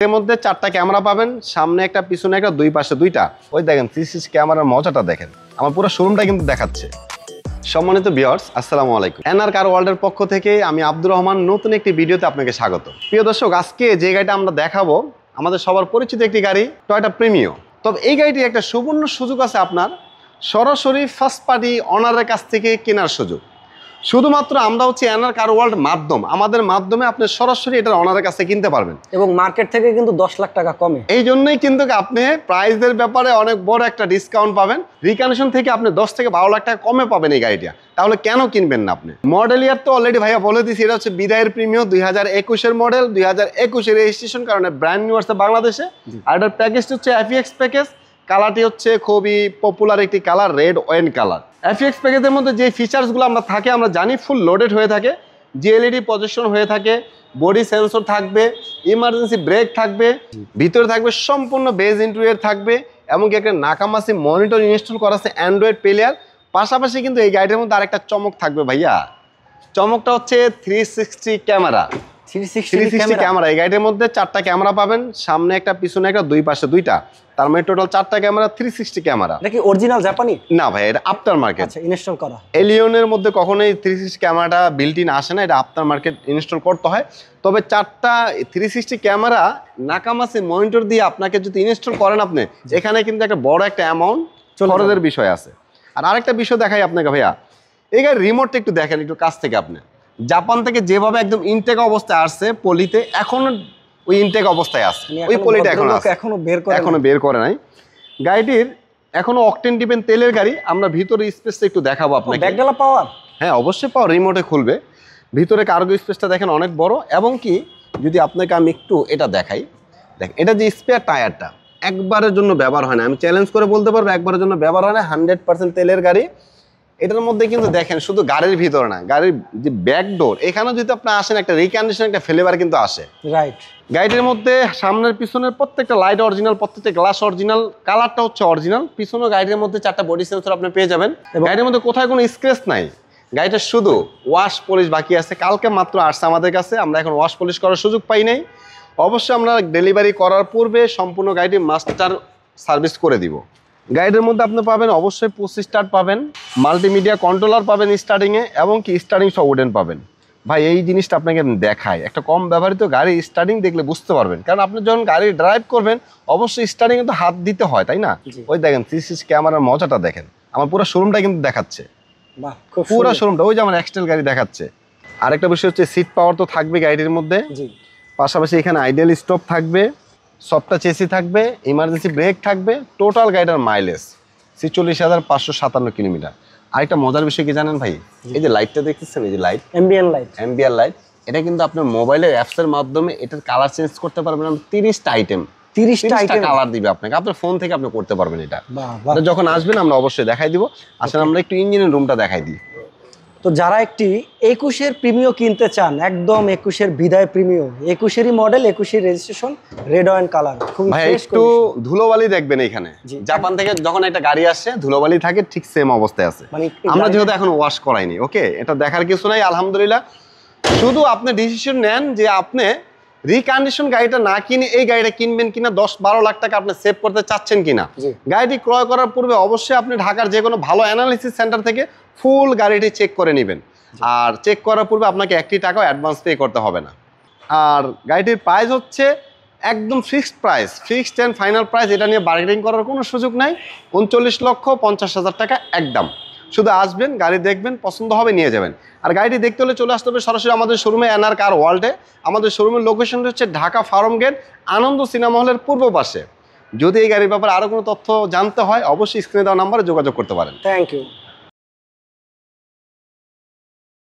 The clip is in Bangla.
এর মধ্যে 4টা ক্যামেরা পাবেন, সামনে একটা পিছনে একটা, দুই পাশে দুইটা। ওই দেখেন 360 ক্যামেরার মজাটা দেখেন, আমার পুরো শোরুমটা কিন্তু দেখাচ্ছে। সম্মানিত ভিউয়ার্স, আসসালামু আলাইকুম। এনআর কার ওয়ার্ল্ডের পক্ষ থেকে আমি আব্দুর রহমান নতুন একটি ভিডিওতে আপনাকে স্বাগত। প্রিয় দর্শক, আজকে যে গাড়িটা আমরা দেখাবো আমাদের সবার পরিচিত একটি গাড়ি, টয়োটা প্রিমিও। তবে এই গাড়িটির একটা সুবর্ণ সুযোগ আছে, আপনার সরাসরি ফার্স্ট পার্টি অনারের কাছ থেকে কেনার সুযোগ। শুধুমাত্র আমরা হচ্ছে এনআর কার ওয়ার্ল্ড মাধ্যম, আমাদের মাধ্যমে আপনি সরাসরি এটার অনারের কাছে কিনতে পারবেন এবং মার্কেট থেকে কিন্তু 10 লাখ টাকা কমে। এই জন্যই কিন্তু আপনি প্রাইসের ব্যাপারে অনেক বড় একটা ডিসকাউন্ট পাবেন। রিকন্ডিশন থেকে আপনি 10 থেকে 12 লাখ টাকা কমে পাবেন এই গাড়িটা। তাহলে কেন কিনবেন না আপনি? মডেল ইয়ার তো অলরেডি ভাইয়া বলে দিয়েছি, এটা হচ্ছে বিদায়ের প্রিমিও 2021-এর মডেল, 2021-এর রেজিস্ট্রেশন, কারণে ব্র্যান্ড নিউ আসছে বাংলাদেশে। আর এটার প্যাকেজটি হচ্ছে FEX প্যাকেজ। কালারটি হচ্ছে খুবই পপুলার একটি colour, red wine colour. FEX প্যাকেজের মধ্যে যে ফিচার্সগুলো আমরা থাকে আমরা জানি, ফুল লোডেড হয়ে থাকে, জিএলইডি প্রজেকশন হয়ে থাকে, বডি সেন্সর থাকবে, ইমার্জেন্সি ব্রেক থাকবে, ভিতরে থাকবে সম্পূর্ণ বেজ ইন্টেরিয়র থাকবে, এমনকি একটা নাকামাসি মনিটর ইনস্টল করা আছে, অ্যান্ড্রয়েড প্লেয়ার। পাশাপাশি কিন্তু এই গাড়িটার মধ্যে আরেকটা চমক থাকবে ভাইয়া, চমকটা হচ্ছে 360 ক্যামেরা। 360 ক্যামেরা এই গাড়িটার মধ্যে 4টা ক্যামেরা পাবেন, সামনে একটা পিছনে একটা, দুই পাশে দুইটা, তার মানে টোটাল 4টা ক্যামেরা, 360 ক্যামেরা। এটা কি অরিজিনাল জাপানি? না ভাই, এটা আফটার মার্কেট। আচ্ছা, ইনস্টল করা। এলিয়নের মধ্যে কখনোই 360 ক্যামেরাটা বিল্ট ইন আসে না, এটা আফটার মার্কেট ইনস্টল করতে হয়। তবে 4টা 360 ক্যামেরা নাকামাসি মনিটর দিয়ে আপনাকে যদি ইনস্টল করেন, আপনি এখানে কিন্তু একটা বড় একটা অ্যামাউন্ট খরচের বিষয় আছে। আর আরেকটা বিষয় দেখাই আপনাকে ভাইয়া, এই গাড়ির রিমোটটা একটু দেখেন একটু কাছ থেকে। আপনি জাপান থেকে যেভাবে একদম ইনটেক অবস্থায় আসছে পলিতে, এখনো ওই ইনটেক অবস্থায় আছে, ওই পলিটা এখনো বের করে নাই। গাড়িটির এখনো অকটেন ডিপেন তেলের গাড়ি। আমরা ভিতরে স্পেসটা একটু দেখাবো আপনাকে। ব্যাকডালা পাওয়ার? হ্যাঁ, অবশ্যই পাওয়ার, রিমোটে খুলবে। ভিতরে কার্গো স্পেসটা দেখেন অনেক বড়, এবং কি যদি আপনাকে আমি একটু এটা দেখাই, দেখ এটা যে স্পেয়ার টায়ারটা একবারের জন্য ব্যবহার হয় না, আমি চ্যালেঞ্জ করে বলতে পারবো একবারের জন্য ব্যবহার হয় না। 100% তেলের গাড়ি। এটার মধ্যে কিন্তু দেখেন শুধু গাড়ির ভিতরে না, গাড়ির যে ব্যাক ডোর, এখানেও যদি আপনি আসেন একটা রিকন্ডিশন, একটা ফ্লেভার কিন্তু আসে। রাইট। গাড়িটির মধ্যে সামনের পিছনের প্রত্যেকটা লাইট অরিজিনাল, প্রত্যেকটা গ্লাস অরিজিনাল, কালারটা হচ্ছে অরিজিনাল। পিছনের গাড়ির মধ্যে 4টা বডি সেন্সর আপনি পেয়ে যাবেন। গাড়ির মধ্যে কোথায় কোনো স্ক্র্যাচ নাই, গাড়িটা শুধু ওয়াশ পলিশ বাকি আছে। কালকে মাত্র আসছে আমাদের কাছে, আমরা এখন ওয়াশ পলিশ করার সুযোগ পাই নাই। অবশ্যই আমরা ডেলিভারি করার পূর্বে সম্পূর্ণ গাড়িটি মাস্টার সার্ভিস করে দিব। গাড়ির মধ্যে আপনি পাবেন অবশ্যই পুশ স্টার্ট পাবেন, মাল্টিমিডিয়া কন্ট্রোলার পাবেন স্টার্টিংয়ে, এবং কি স্টার্টিং সব উডেন পাবেন। ভাই এই জিনিসটা আপনাকে দেখায়, একটা কম ব্যবহৃত গাড়ি স্টার্টিং দেখলে বুঝতে পারবেন, কারণ আপনি যখন গাড়ি ড্রাইভ করবেন অবশ্যই স্টার্টিং তো হাত দিতে হয়, তাই না? ওই দেখেন 360 ক্যামেরার মজাটা দেখেন, আমার পুরো শোরুমটা কিন্তু দেখাচ্ছে, পুরো শোরুমটা। ওই যে আমার এক্সটেল গাড়ি দেখাচ্ছে। আরেকটা বিষয় হচ্ছে সিট পাওয়ার তো থাকবে গাড়ির মধ্যে, পাশাপাশি এখানে আইডিয়াল স্টপ থাকবে, সফটটা চেসি থাকবে, ইমার্জেন্সি ব্রেক থাকবে। টোটাল গাড়িটার মাইলেজ 46,557 কিলোমিটার। আরেকটা মজার বিষয় কি জানেন ভাই, এই যে লাইটটা দেখতেছেন, এই যে লাইট, অ্যাম্বিয়েন্ট লাইট, এটা কিন্তু আপনার মোবাইলের অ্যাপসের মাধ্যমে এটার কালার চেঞ্জ করতে পারবেন। 30টা আইটেম, 30টা কালার দিবে আপনাকে, আপনার ফোন থেকে আপনি করতে পারবেন। এটা যখন আসবেন আমরা অবশ্যই দেখাই দিব। আসলে আমরা একটু ইঞ্জিনের রুমটা দেখাই দিই। তো যারা একটি 21-এর প্রিমিও কিনতে চান, একদম 21-এর বিদায় প্রিমিও, 21-এরই মডেল, 21-এর রেজিস্ট্রেশন, রেড ওয়াইন কালার, খুব ভাই একটু ধুলোবালি দেখবেন এখানে। জাপান থেকে যখন একটা গাড়ি আসে ধুলোবালি থাকে, ঠিক সেম অবস্থায় আছে। আমরা যেহেতু এখন ওয়াশ করাইনি, ওকে, এটা দেখার কিছু নাই আলহামদুলিল্লাহ। শুধু আপনি ডিসিশন নেন যে আপনি রিকন্ডিশন গাড়িটা না কিনে এই গাড়িটা কিনবেন কিনা, 10-12 লাখ টাকা আপনি সেভ করতে চাচ্ছেন কিনা। গাড়িটি ক্রয় করার পূর্বে অবশ্যই আপনি ঢাকার যে কোনো ভালো অ্যানালিসিস সেন্টার থেকে ফুল গাড়িটি চেক করে নেবেন। আর চেক করার পূর্বে আপনাকে 1 টাকাও অ্যাডভান্স পে করতে হবে না। আর গাড়িটির প্রাইস হচ্ছে একদম fixed price, fixed and final price, এটা নিয়ে বার্গেনিং করার কোনো সুযোগ নাই। 39,50,000 টাকা একদম। শুধু আসবেন, গাড়ি দেখবেন, পছন্দ হবে নিয়ে যাবেন। আর গাড়িটি দেখতে হলে চলে আসতে হবে সরাসরি আমাদের শোরুমে, এনআর কার ওয়ার্ল্ডে। আমাদের শোরুমের লোকেশনটা হচ্ছে ঢাকা ফার্ম গেট, আনন্দ সিনেমা হলের পূর্ব পাশে। যদি এই গাড়ির ব্যাপারে আরও কোনো তথ্য জানতে হয় অবশ্যই স্ক্রিনে দেওয়া নাম্বারে যোগাযোগ করতে পারেন। Thank you.